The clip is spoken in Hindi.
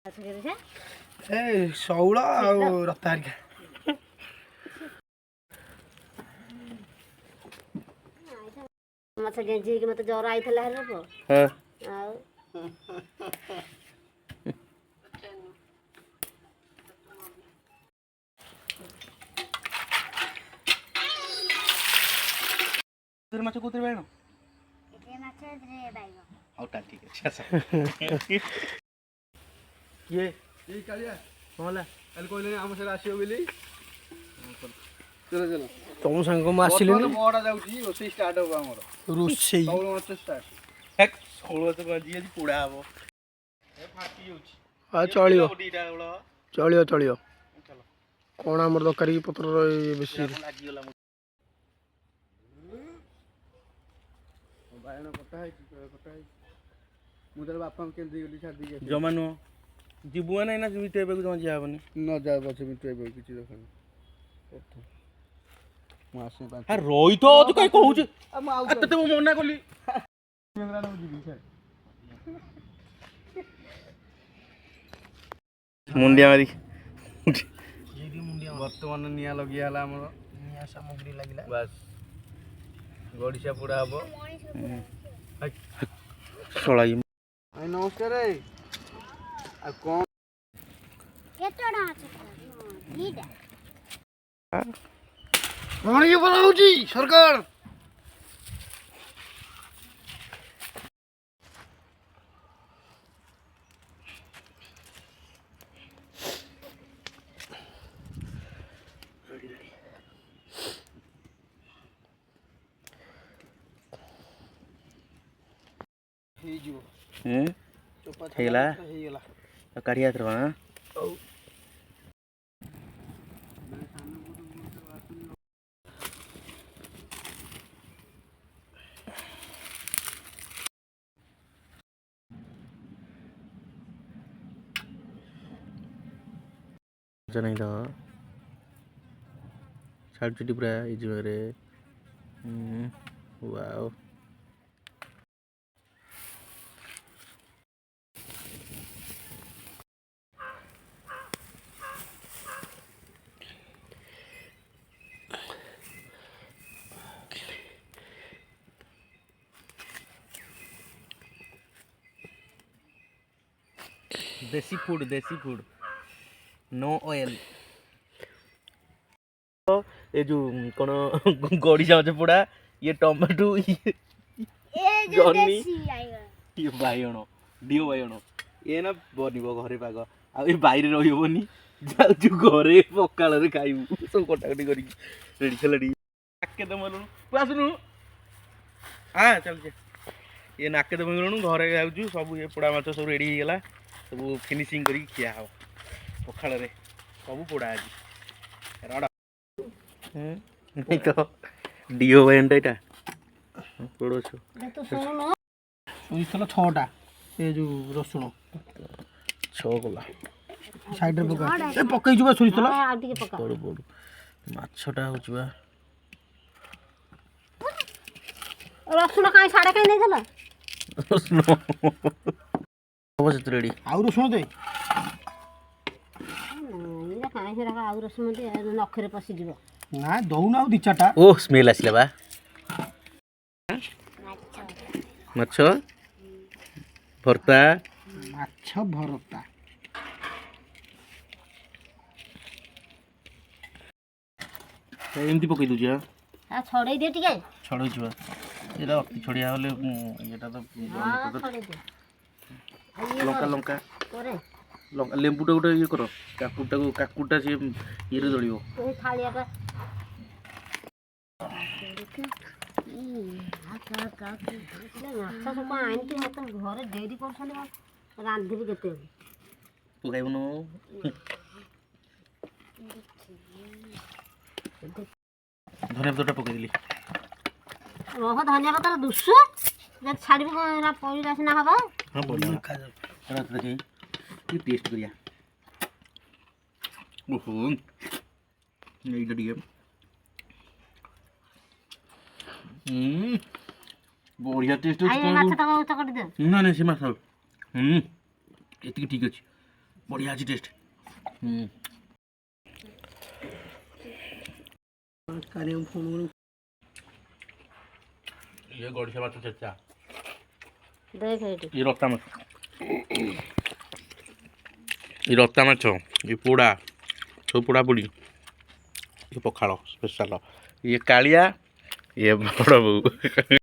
ए शौल आ रतारिका मत गेंजी कि मत जरा आइथला हरे पो हां आउ तेरे माछ कोतर बायनो ए माछ रे बाइगो औटा ठीक है अच्छा ये कालिया होला कल कोइले हम से आसियो बेली चलो चलो तुम संग म आसिले नि बडा जाउची ओसे स्टार्ट हो हमर रुसेई सौल माछ स्टार्ट एक सौल माछ गजी आज पोडा हबो ए फाटी जाउची आ चलियो चलियो चलियो चलो कोन हमर दरकारी पत्र बेसी लागी गला बायन कटा है मु तर बापा के दे गली छाड़ दी जमानो जीबुआ नहीं ना मिटे पे जमा जाबनी न जा बचे मिटे पे किछि देखन मासे पा आ रोई तो तू कई कहू छ आ तते मु मना करली मेंगरा न जीबी छे मुंडिया मारी जेडी मुंडिया वर्तमान निया लगिया हला हमर निया सामग्री लागिला बस गड़िया पूरा हबो सळाई आई नमस्कार रे आ कोन केतडा আছে लीडा कोन ये बनाउची सरकार हेला काढ़िया थरवा नहीं तो साइड चुटी पूरा रे वाओ देसी फूड नो ऑयल ये जो कौन गड़ी जाओ पोड़ा ये टमाटो ये जॉनी ये बायण डिओ बायण ये ना बनिबो घरे पाग आ ए बाहर रहिबोनी जाउ घरे पकाल रे खाइबू सब कटाकटी करी रेडी छलडी नाके त मरनु आसनु हां चल जे ये नाके त मरनु घरे जाउछु सब ये पोड़ा माछ सब रेडी गेला सब फिनिशिंग करी खिया हो पखाल रे सब पोड़ा आज राडा नहीं तो डिओ बायण एटा पोड़ो छु तो सुनो सुई थला 6टा ए जो रसुण 6 गला साइड रे पका ए पकई जुबा सुई थला आ टिके पका पोड़ पोड़ माछटा होचबा रसुण काई साडे काई नै देला रसुण बस रेडी आउ रसुण दे ये काई से रखा आउ रसुण दे नखरे पसी जीवो ना दउ ना दि चाटा ओ स्मेल आसले बा माछ भरता माछ भरता एमती पकई दूजी आ छड़े दे टिके छड़ई छुआ एरा अति छड़िया होले एटा तो हां छड़े दे लंका लंका करे लंका लेंबुटा गोटे ये करो काकुटा से ये रे दळियो ए थालिया का माछ सब आनती मत घरे डेरी करछन रांधिबी केते पकाइबनो धनिया पत्ता पकाई दिली रह धनिया पत्ता दुसु जे छाड़बी ना पइरा सिना हबा हां बोल खा जा रात रे ये टेस्ट करिया ओहो नहीं डडिए बढ़िया टेस्ट आइ माछ तक तक दे ना ना से माछ एति ठीक अछि बढ़िया अच्छी टेस्ट ये गड़िया माछ चेचा देख एटी ये रक्ता माछ ये रक्ता माछ ये पोड़ा सब पोड़ा पोड़ी ये पखाड़ स्पेशल ये कालिया ये बड़ बो